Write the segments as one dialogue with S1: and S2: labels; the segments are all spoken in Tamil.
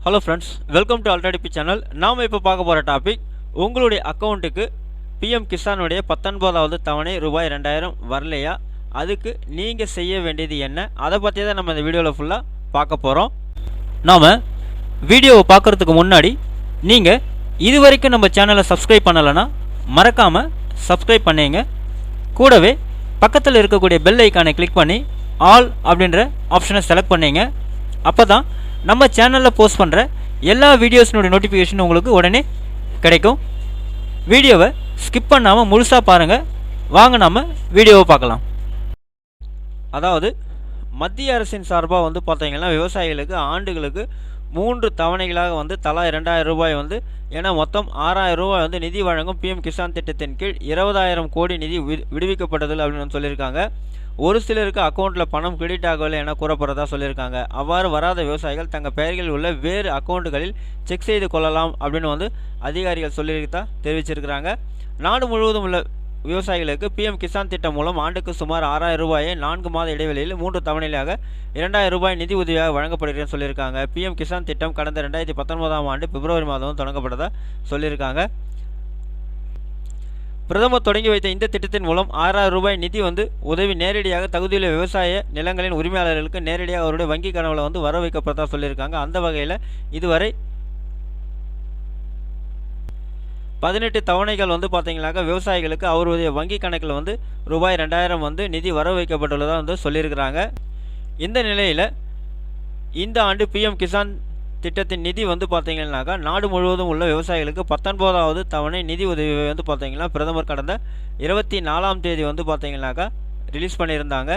S1: ஹலோ ஃப்ரெண்ட்ஸ், வெல்கம் டு அல்ட்ராடிபி சேனல். நாம் இப்போ பார்க்க போகிற டாபிக், உங்களுடைய அக்கௌண்ட்டுக்கு பிஎம் கிசானுடைய 19வது தவணை ரூபாய் 2000 வரலையா, அதுக்கு நீங்கள் செய்ய வேண்டியது என்ன, அதை பற்றி தான் நம்ம இந்த வீடியோவில் ஃபுல்லாக பார்க்க போகிறோம். நாம் வீடியோவை பார்க்குறதுக்கு முன்னாடி நீங்கள் இது வரைக்கும் நம்ம சேனலை சப்ஸ்கிரைப் பண்ணலைன்னா மறக்காமல் சப்ஸ்கிரைப் பண்ணிங்க. கூடவே பக்கத்தில் இருக்கக்கூடிய பெல் ஐக்கானை கிளிக் பண்ணி ஆல் அப்படின்ற ஆப்ஷனை செலக்ட் பண்ணிங்க. அப்போ தான் நம்ம சேனலில் போஸ்ட் பண்ணுற எல்லா வீடியோஸினுடைய நோட்டிஃபிகேஷன் உங்களுக்கு உடனே கிடைக்கும். வீடியோவை ஸ்கிப் பண்ணாமல் முழுசாக பாருங்கள். வாங்க நம்ம வீடியோவை பார்க்கலாம். அதாவது மத்திய அரசின் சார்பாக பார்த்தீங்கன்னா விவசாயிகளுக்கு ஆண்டுகளுக்கு 3 தவணைகளாக தலா 2000 ரூபாய் ஏன்னா மொத்தம் 6000 ரூபாய் நிதி வழங்கும் பிஎம் கிசான் திட்டத்தின் கீழ் 20000 கோடி நிதி விடுவிக்கப்பட்டதில்லை அப்படின்னு சொல்லியிருக்காங்க. ஒரு சிலருக்கு அக்கௌண்ட்டில் பணம் கிரெடிட் ஆகவில்லை என கூறப்படுறதா சொல்லியிருக்காங்க. அவ்வாறு வராத விவசாயிகள் தங்கள் பெயர்களில் உள்ள வேறு அக்கௌண்ட்டுகளில் செக் செய்து கொள்ளலாம் அப்படின்னு அதிகாரிகள் சொல்லியிருக்கா தெரிவிச்சிருக்கிறாங்க. நாடு முழுவதும் உள்ள விவசாயிகளுக்கு பிஎம் கிசான் திட்டம் மூலம் ஆண்டுக்கு சுமார் 6000 ரூபாயை 4 மாத இடைவெளியில் 3 தவணையாக 2000 ரூபாய் நிதி உதவியாக வழங்கப்படுகிறேன்னு சொல்லியிருக்காங்க. பிஎம் கிசான் திட்டம் கடந்த 2019ஆம் ஆண்டு பிப்ரவரி மாதம் தொடங்கப்பட்டதாக சொல்லியிருக்காங்க. பிரதமர் தொடங்கி வைத்த இந்த திட்டத்தின் மூலம் 6000 ரூபாய் நிதி உதவி நேரடியாக தகுதியுள்ள விவசாய நிலங்களின் உரிமையாளர்களுக்கு நேரடியாக அவருடைய வங்கி கணக்கில் வர வைக்கப்பட்டதா சொல்லியிருக்காங்க. அந்த வகையில் இதுவரை 18 தவணைகள் பார்த்தீங்கன்னாக்கா விவசாயிகளுக்கு அவருடைய வங்கி கணக்கில் ரூபாய் 2000 நிதி வர வைக்கப்பட்டுள்ளதாக சொல்லியிருக்கிறாங்க. இந்த நிலையில் இந்த ஆண்டு பிஎம் கிசான் திட்டத்தின் நிதி பார்த்தீங்கன்னாக்கா நாடு முழுவதும் உள்ள விவசாயிகளுக்கு 19வது தவணை நிதி உதவி பார்த்தீங்கன்னா பிரதமர் கடந்த 24ஆம் தேதி பார்த்தீங்கன்னாக்கா ரிலீஸ் பண்ணியிருந்தாங்க.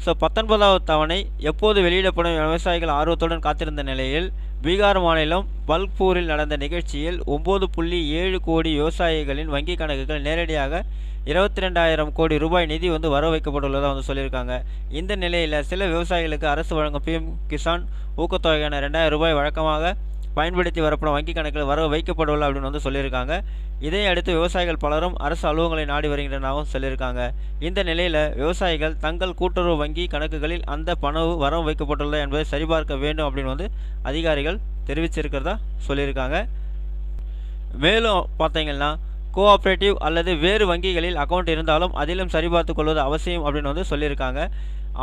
S1: ஸோ 19வது தவணை எப்போது வெளியிடப்படும் விவசாயிகள் ஆர்வத்துடன் காத்திருந்த நிலையில் பீகார் மாநிலம் பல்க்பூரில் நடந்த நிகழ்ச்சியில் 9.7 கோடி விவசாயிகளின் வங்கி கணக்குகள் நேரடியாக 22,000 கோடி ரூபாய் நிதி வர வைக்கப்பட்டுள்ளதாக சொல்லியிருக்காங்க. இந்த நிலையில் சில விவசாயிகளுக்கு அரசு வழங்கும் பிஎம் கிசான் ஊக்கத்தொகையான 2000 ரூபாய் வழக்கமாக பயன்படுத்தி வரப்படும் வங்கி கணக்கில் வர வைக்கப்பட்டுள்ள அப்படின்னு சொல்லியிருக்காங்க. இதை அடுத்து விவசாயிகள் பலரும் அரசு அலுவலகங்களை நாடி வருகின்றனாகவும் சொல்லியிருக்காங்க. இந்த நிலையில் விவசாயிகள் தங்கள் கூட்டுறவு வங்கி கணக்குகளில் அந்த பணம் வர வைக்கப்பட்டுள்ளது என்பதை சரிபார்க்க வேண்டும் அப்படின்னு அதிகாரிகள் தெரிவிச்சிருக்கிறதா சொல்லியிருக்காங்க. மேலும் பார்த்தீங்கன்னா கோஆப்ரேட்டிவ் அல்லது வேறு வங்கிகளில் அக்கௌண்ட் இருந்தாலும் அதிலும் சரிபார்த்து கொள்வது அவசியம் அப்படின்னு சொல்லியிருக்காங்க.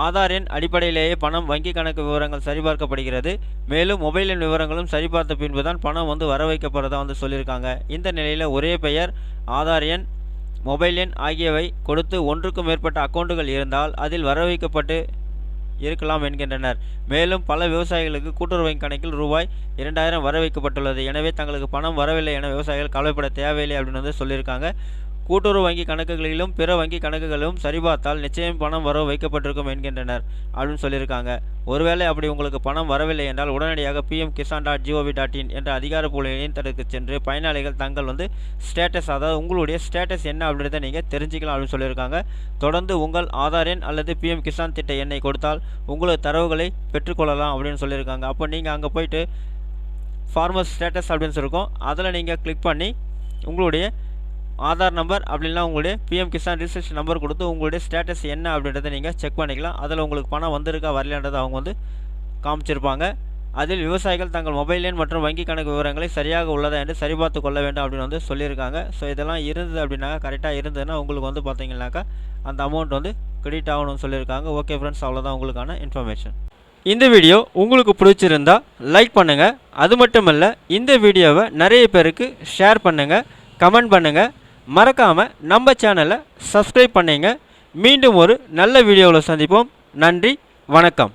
S1: ஆதார் எண் அடிப்படையிலேயே பணம் வங்கி கணக்கு விவரங்கள் சரிபார்க்கப்படுகிறது. மேலும் மொபைல் எண் விவரங்களும் சரிபார்த்த பின்பு தான் பணம் வர வைக்கப்படுறதா சொல்லியிருக்காங்க. இந்த நிலையில் ஒரே பெயர், ஆதார் எண், மொபைல் எண் ஆகியவை கொடுத்து ஒன்றுக்கும் மேற்பட்ட அக்கௌண்ட்டுகள் இருந்தால் அதில் வர வைக்கப்பட்டு இருக்கலாம் என்கின்றனர். மேலும் பல விவசாயிகளுக்கு கூட்டுறவு வங்கி கணக்கில் ரூபாய் 2000 வர வைக்கப்பட்டுள்ளது. எனவே தங்களுக்கு பணம் வரவில்லை என விவசாயிகள் கவலைப்பட தேவையில்லை அப்படின்னு சொல்லியிருக்காங்க. கூட்டுறவு வங்கி கணக்குகளிலும் பிற வங்கி கணக்குகளிலும் சரிபார்த்தால் நிச்சயம் பணம் வர வைக்கப்பட்டிருக்கும் என்கின்றனர் அப்படின்னு சொல்லியிருக்காங்க. ஒருவேளை அப்படி உங்களுக்கு பணம் வரவில்லை என்றால் உடனடியாக pm-kisan.gov.in என்ற அதிகாரப்பூர்வ இணையதளத்துக்கு சென்று பயனாளிகள் தங்கள் ஸ்டேட்டஸ், அதாவது உங்களுடைய ஸ்டேட்டஸ் என்ன அப்படின்றத நீங்கள் தெரிஞ்சுக்கலாம் அப்படின்னு சொல்லியிருக்காங்க. தொடர்ந்து உங்கள் ஆதார் எண் அல்லது பிஎம் கிசான் திட்ட எண்ணை கொடுத்தால் உங்களது தரவுகளை பெற்றுக்கொள்ளலாம் அப்படின்னு சொல்லியிருக்காங்க. அப்போ நீங்கள் அங்கே போயிட்டு ஃபார்மர் ஸ்டேட்டஸ் அப்படின்னு சொல்லியிருக்கோம், அதில் நீங்கள் கிளிக் பண்ணி உங்களுடைய ஆதார் நம்பர் அப்படின்னா உங்களுடைய பிஎம் கிசான் ரிஜிஸ்ட்ரேஷன் நம்பர் கொடுத்து உங்களுடைய ஸ்டேட்டஸ் என்ன அப்படின்றத நீங்கள் செக் பண்ணிக்கலாம். அதில் உங்களுக்கு பணம் வந்திருக்கா வரலன்றதை அவங்க காமிச்சிருப்பாங்க. அதில் விவசாயிகள் தங்கள் மொபைல் எண் மற்றும் வங்கி கணக்கு விவரங்களை சரியாக உள்ளதா என்று சரிபார்த்து கொள்ள வேண்டும் அப்படின்னு சொல்லியிருக்காங்க. ஸோ இதெல்லாம் இருந்தது அப்படின்னாக்கா, கரெக்டாக இருந்ததுன்னா உங்களுக்கு பார்த்தீங்கன்னாக்கா அந்த அமௌண்ட் கிரெடிட் ஆகணும்னு சொல்லியிருக்காங்க. ஓகே ஃப்ரெண்ட்ஸ், அவ்வளோதான் உங்களுக்கான இன்ஃபர்மேஷன். இந்த வீடியோ உங்களுக்கு பிடிச்சிருந்தா லைக் பண்ணுங்கள். அது மட்டும் இல்லை, இந்த வீடியோவை நிறைய பேருக்கு ஷேர் பண்ணுங்கள், கமெண்ட் பண்ணுங்கள். மறக்காமல் நம்ம சேனலை சப்ஸ்கிரைப் பண்ணிங்க. மீண்டும் ஒரு நல்ல வீடியோவில் சந்திப்போம். நன்றி, வணக்கம்.